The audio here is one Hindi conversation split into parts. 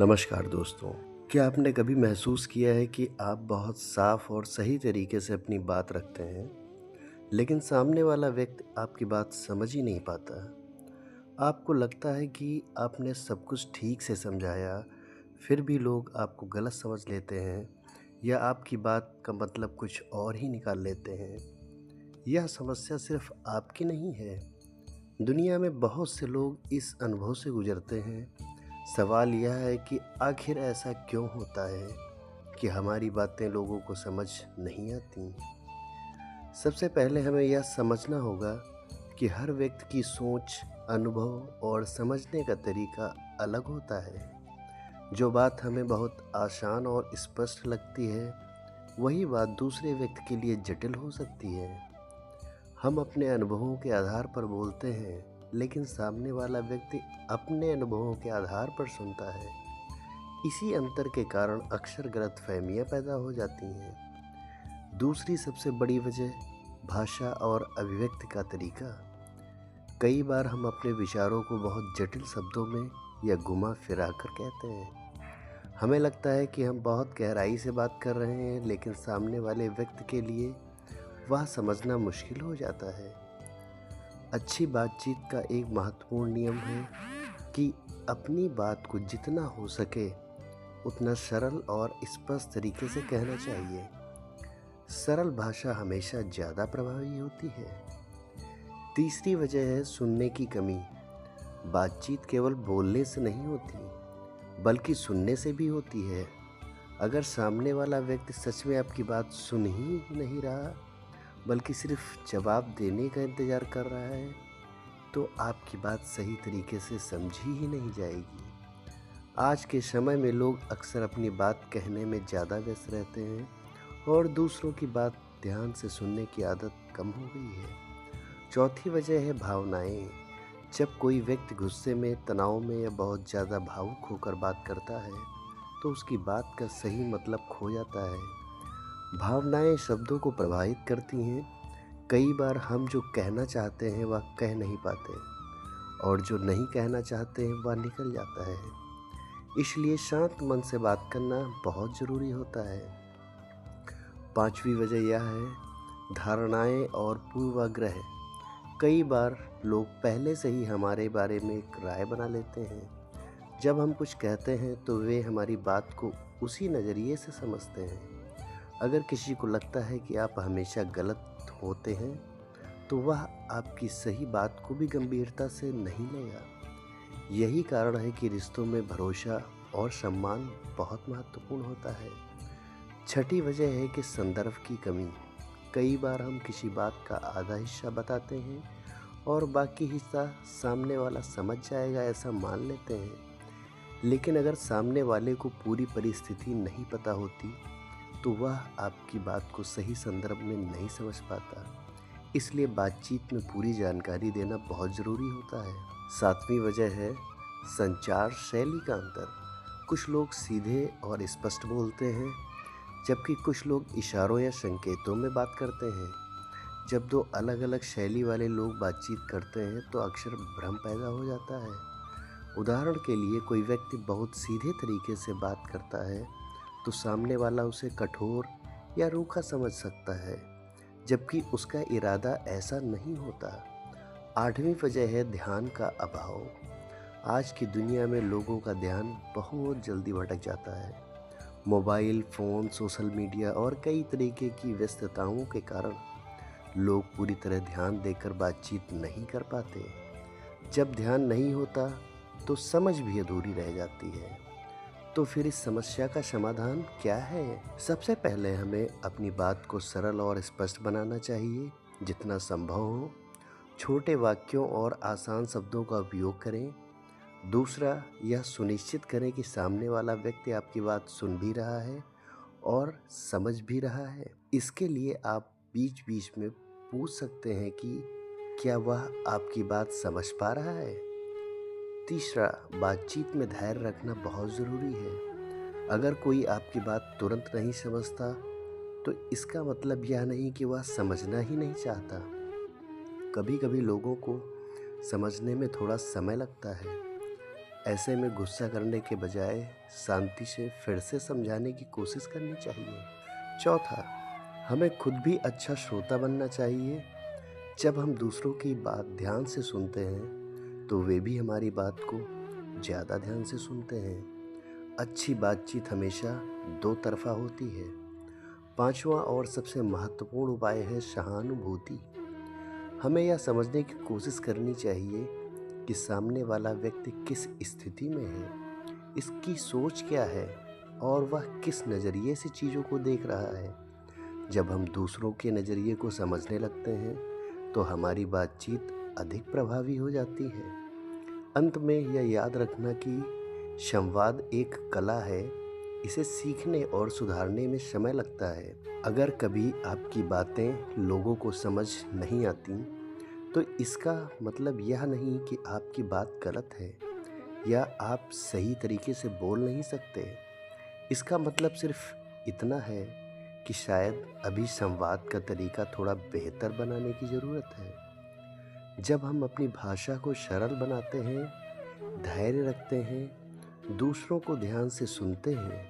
नमस्कार दोस्तों। क्या आपने कभी महसूस किया है कि आप बहुत साफ और सही तरीके से अपनी बात रखते हैं, लेकिन सामने वाला व्यक्ति आपकी बात समझ ही नहीं पाता? आपको लगता है कि आपने सब कुछ ठीक से समझाया, फिर भी लोग आपको गलत समझ लेते हैं या आपकी बात का मतलब कुछ और ही निकाल लेते हैं। यह समस्या सिर्फ आपकी नहीं है, दुनिया में बहुत से लोग इस अनुभव से गुजरते हैं। सवाल यह है कि आखिर ऐसा क्यों होता है कि हमारी बातें लोगों को समझ नहीं आती। सबसे पहले हमें यह समझना होगा कि हर व्यक्ति की सोच, अनुभव और समझने का तरीका अलग होता है। जो बात हमें बहुत आसान और स्पष्ट लगती है, वही बात दूसरे व्यक्ति के लिए जटिल हो सकती है। हम अपने अनुभवों के आधार पर बोलते हैं, लेकिन सामने वाला व्यक्ति अपने अनुभवों के आधार पर सुनता है। इसी अंतर के कारण अक्सर गलतफहमियां पैदा हो जाती हैं। दूसरी सबसे बड़ी वजह भाषा और अभिव्यक्ति का तरीका। कई बार हम अपने विचारों को बहुत जटिल शब्दों में या घुमा फिरा कर कहते हैं। हमें लगता है कि हम बहुत गहराई से बात कर रहे हैं, लेकिन सामने वाले व्यक्ति के लिए वह समझना मुश्किल हो जाता है। अच्छी बातचीत का एक महत्वपूर्ण नियम है कि अपनी बात को जितना हो सके उतना सरल और स्पष्ट तरीके से कहना चाहिए। सरल भाषा हमेशा ज़्यादा प्रभावी होती है। तीसरी वजह है सुनने की कमी। बातचीत केवल बोलने से नहीं होती, बल्कि सुनने से भी होती है। अगर सामने वाला व्यक्ति सच में आपकी बात सुन ही नहीं रहा, बल्कि सिर्फ जवाब देने का इंतज़ार कर रहा है, तो आपकी बात सही तरीके से समझी ही नहीं जाएगी। आज के समय में लोग अक्सर अपनी बात कहने में ज़्यादा व्यस्त रहते हैं और दूसरों की बात ध्यान से सुनने की आदत कम हो गई है। चौथी वजह है भावनाएं। जब कोई व्यक्ति गुस्से में, तनाव में या बहुत ज़्यादा भावुक होकर बात करता है, तो उसकी बात का सही मतलब खो जाता है। भावनाएं शब्दों को प्रभावित करती हैं। कई बार हम जो कहना चाहते हैं वह कह नहीं पाते, और जो नहीं कहना चाहते हैं वह निकल जाता है। इसलिए शांत मन से बात करना बहुत ज़रूरी होता है। पांचवी वजह यह है धारणाएं और पूर्वाग्रह। कई बार लोग पहले से ही हमारे बारे में एक राय बना लेते हैं। जब हम कुछ कहते हैं तो वे हमारी बात को उसी नज़रिए से समझते हैं। अगर किसी को लगता है कि आप हमेशा गलत होते हैं, तो वह आपकी सही बात को भी गंभीरता से नहीं लेगा। यही कारण है कि रिश्तों में भरोसा और सम्मान बहुत महत्वपूर्ण होता है। छठी वजह है कि संदर्भ की कमी। कई बार हम किसी बात का आधा हिस्सा बताते हैं और बाकी हिस्सा सामने वाला समझ जाएगा ऐसा मान लेते हैं। लेकिन अगर सामने वाले को पूरी परिस्थिति नहीं पता होती, तो वह आपकी बात को सही संदर्भ में नहीं समझ पाता। इसलिए बातचीत में पूरी जानकारी देना बहुत ज़रूरी होता है। सातवीं वजह है संचार शैली का अंतर। कुछ लोग सीधे और स्पष्ट बोलते हैं, जबकि कुछ लोग इशारों या संकेतों में बात करते हैं। जब दो अलग अलग शैली वाले लोग बातचीत करते हैं, तो अक्सर भ्रम पैदा हो जाता है। उदाहरण के लिए, कोई व्यक्ति बहुत सीधे तरीके से बात करता है, तो सामने वाला उसे कठोर या रूखा समझ सकता है, जबकि उसका इरादा ऐसा नहीं होता। आठवीं वजह है ध्यान का अभाव। आज की दुनिया में लोगों का ध्यान बहुत जल्दी भटक जाता है। मोबाइल फ़ोन, सोशल मीडिया और कई तरीके की व्यस्तताओं के कारण लोग पूरी तरह ध्यान देकर बातचीत नहीं कर पाते। जब ध्यान नहीं होता, तो समझ भी अधूरी रह जाती है। तो फिर इस समस्या का समाधान क्या है? सबसे पहले हमें अपनी बात को सरल और स्पष्ट बनाना चाहिए, जितना संभव हो। छोटे वाक्यों और आसान शब्दों का उपयोग करें। दूसरा, यह सुनिश्चित करें कि सामने वाला व्यक्ति आपकी बात सुन भी रहा है और समझ भी रहा है। इसके लिए आप बीच-बीच में पूछ सकते हैं कि क्या वह आपकी बात समझ पा रहा है। तीसरा, बातचीत में धैर्य रखना बहुत ज़रूरी है। अगर कोई आपकी बात तुरंत नहीं समझता, तो इसका मतलब यह नहीं कि वह समझना ही नहीं चाहता। कभी-कभी लोगों को समझने में थोड़ा समय लगता है। ऐसे में गुस्सा करने के बजाय शांति से फिर से समझाने की कोशिश करनी चाहिए। चौथा, हमें खुद भी अच्छा श्रोता बनना चाहिए। जब हम दूसरों की बात ध्यान से सुनते हैं तो वे भी हमारी बात को ज़्यादा ध्यान से सुनते हैं। अच्छी बातचीत हमेशा दो तरफ़ा होती है। पांचवा और सबसे महत्वपूर्ण उपाय है सहानुभूति। हमें यह समझने की कोशिश करनी चाहिए कि सामने वाला व्यक्ति किस स्थिति में है, इसकी सोच क्या है और वह किस नज़रिए से चीज़ों को देख रहा है। जब हम दूसरों के नज़रिए को समझने लगते हैं तो हमारी बातचीत अधिक प्रभावी हो जाती है। अंत में यह याद रखना कि संवाद एक कला है, इसे सीखने और सुधारने में समय लगता है। अगर कभी आपकी बातें लोगों को समझ नहीं आती तो इसका मतलब यह नहीं कि आपकी बात गलत है या आप सही तरीके से बोल नहीं सकते। इसका मतलब सिर्फ इतना है कि शायद अभी संवाद का तरीका थोड़ा बेहतर बनाने की ज़रूरत है। जब हम अपनी भाषा को सरल बनाते हैं, धैर्य रखते हैं, दूसरों को ध्यान से सुनते हैं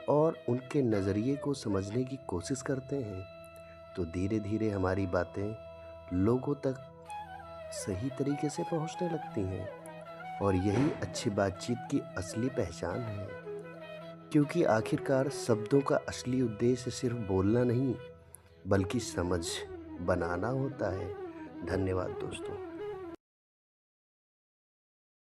और उनके नज़रिए को समझने की कोशिश करते हैं, तो धीरे धीरे हमारी बातें लोगों तक सही तरीके से पहुंचने लगती हैं। और यही अच्छी बातचीत की असली पहचान है, क्योंकि आखिरकार शब्दों का असली उद्देश्य सिर्फ बोलना नहीं बल्कि समझ बनाना होता है। धन्यवाद दोस्तों।